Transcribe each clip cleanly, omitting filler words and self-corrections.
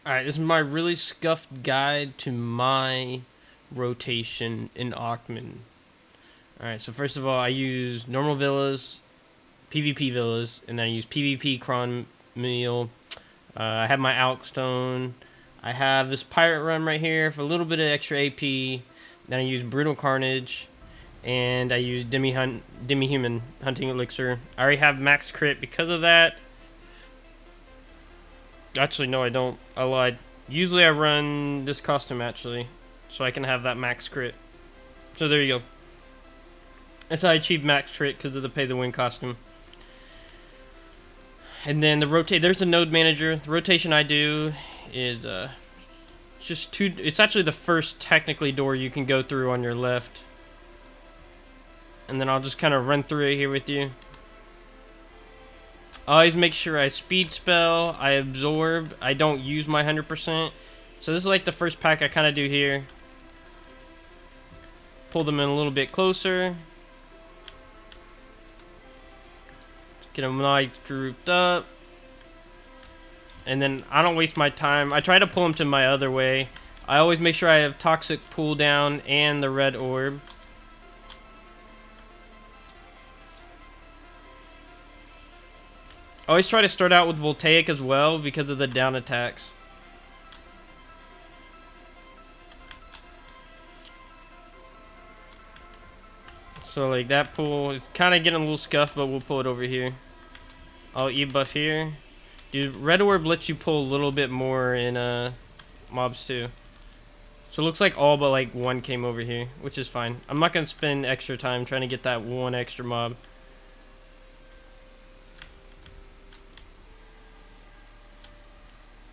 Alright, this is my really scuffed guide to my rotation in Aakman. Alright, so first of all, I use normal villas, PvP villas, and then I use PvP cron meal. I have my Alkstone. I have this pirate run right here for a little bit of extra AP. Then I use brutal carnage, and I use demi-human hunting elixir. I already have max crit because of that. Actually, no, I don't. I lied. Usually I run this costume, actually, so I can have that max crit. So there you go. That's how I achieve max crit, because of the pay the win costume. And then the rotate. There's the node manager. The rotation I do is just two. It's actually the first technically door you can go through on your left. And then I'll just kind of run through it here with you. I always make sure I speed spell, I absorb, I don't use my 100%. So this is like the first pack I kind of do here. Pull them in a little bit closer. Get them like grouped up. And then I don't waste my time. I try to pull them to my other way. I always make sure I have toxic pull down and the red orb. I always try to start out with Voltaic as well because of the down attacks. So like that pull is kind of getting a little scuffed, but we'll pull it over here. I'll E-buff here. Dude, red orb lets you pull a little bit more in mobs too. So it looks like all but like one came over here, which is fine. I'm not going to spend extra time trying to get that one extra mob.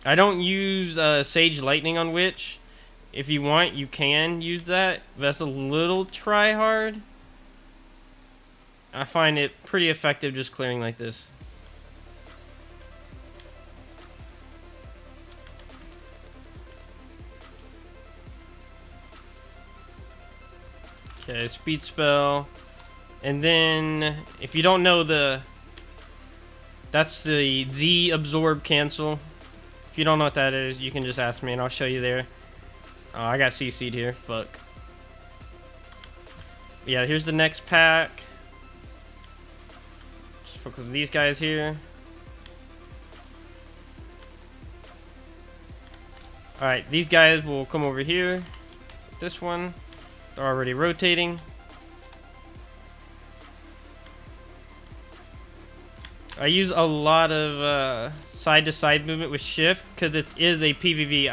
I don't use Sage Lightning on Witch. If you want, you can use that. That's a little try hard. I find it pretty effective just clearing like this. Okay, speed spell. And then, if you don't know that's the Z absorb cancel. If you don't know what that is, you can just ask me and I'll show you there. Oh, I got CC'd here. Fuck. Yeah, here's the next pack. Just focus on these guys here. Alright, these guys will come over here. This one. They're already rotating. I use a lot of side-to-side movement with shift because it is a PvE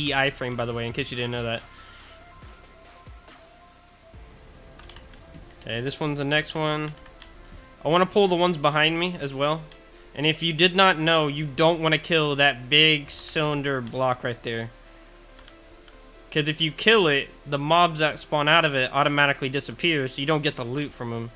iframe, by the way, in case you didn't know that. Okay, this one's the next one. I want to pull the ones behind me as well. And if you did not know, you don't want to kill that big cylinder block right there. Because if you kill it, the mobs that spawn out of it automatically disappear, so you don't get the loot from them.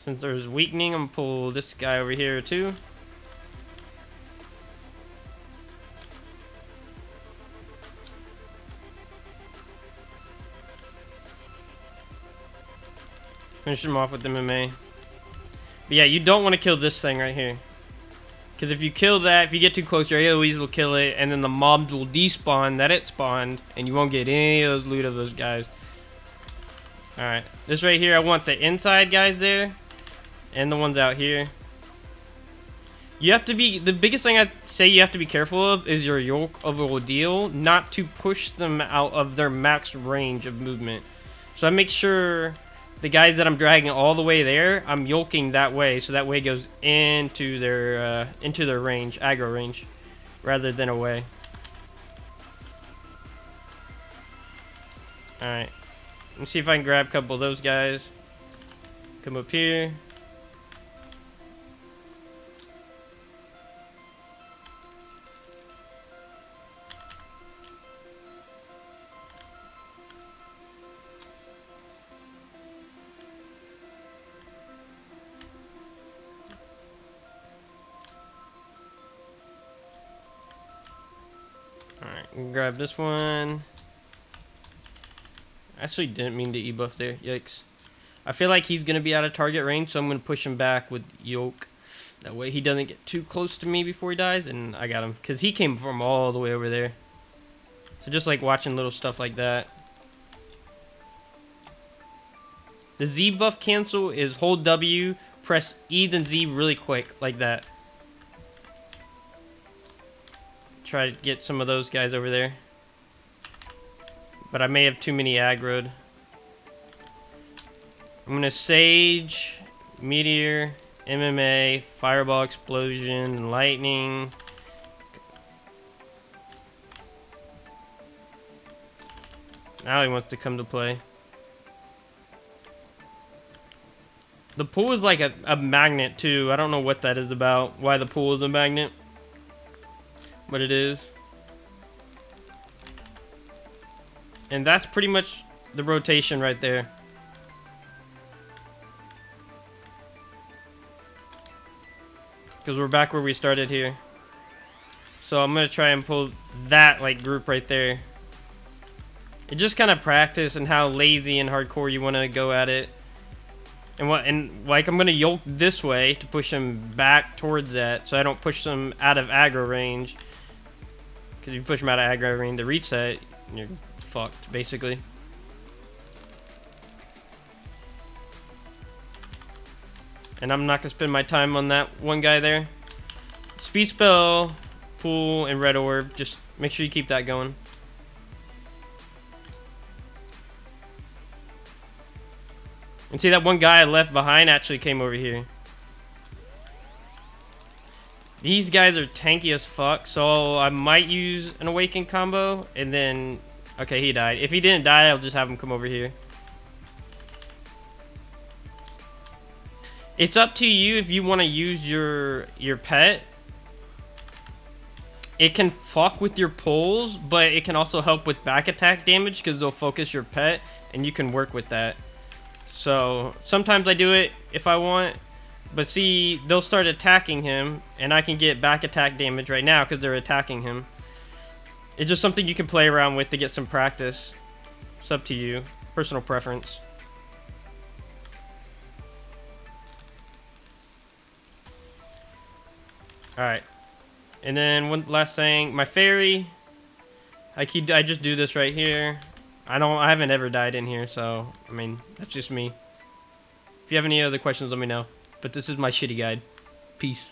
Since there's weakening, I'm gonna pull this guy over here too. Finish him off with MMA. But yeah, you don't want to kill this thing right here. Because if you kill that, if you get too close, your AoEs will kill it, and then the mobs will despawn that it spawned, and you won't get any of those loot of those guys. Alright, this right here, I want the inside guys there, and the ones out here. You have to be, the biggest thing I'd say you have to be careful of is your yoke of ordeal, not to push them out of their max range of movement. So I make sure the guys that I'm dragging all the way there, I'm yoking that way, so that way it goes into their range, aggro range, rather than away. Alright. Let's see if I can grab a couple of those guys. Come up here. Alright, grab this one. Actually didn't mean to E-buff there. Yikes. I feel like he's going to be out of target range, so I'm going to push him back with Yoke. That way he doesn't get too close to me before he dies, and I got him. Because he came from all the way over there. So just like watching little stuff like that. The Z buff cancel is hold W, press E then Z really quick, like that. Try to get some of those guys over there. But I may have too many aggroed. I'm going to Sage, Meteor, MMA, Fireball Explosion, Lightning. Now he wants to come to play. The pool is like a magnet too. I don't know what that is about. Why the pool is a magnet. But it is. And that's pretty much the rotation right there. Because we're back where we started here. So I'm going to try and pull that like group right there. It just kind of practice and how lazy and hardcore you want to go at it. And like I'm going to yoke this way to push him back towards that. So I don't push them out of aggro range. Because if you push them out of aggro range to reach that, you're fucked basically. And I'm not going to spend my time on that one guy there. Speed spell, pool, and red orb. Just make sure you keep that going. And see that one guy I left behind actually came over here. These guys are tanky as fuck, so I might use an awaken combo and then... Okay, he died. If he didn't die, I'll just have him come over here. It's up to you if you want to use your pet. It can fuck with your pulls, but it can also help with back attack damage because they'll focus your pet and you can work with that. So sometimes I do it if I want, but see, they'll start attacking him and I can get back attack damage right now because they're attacking him. It's just something you can play around with to get some practice. It's up to you. Personal preference. Alright. And then one last thing. My fairy. I just do this right here. I haven't ever died in here, so I mean, that's just me. If you have any other questions, let me know. But this is my shitty guide. Peace.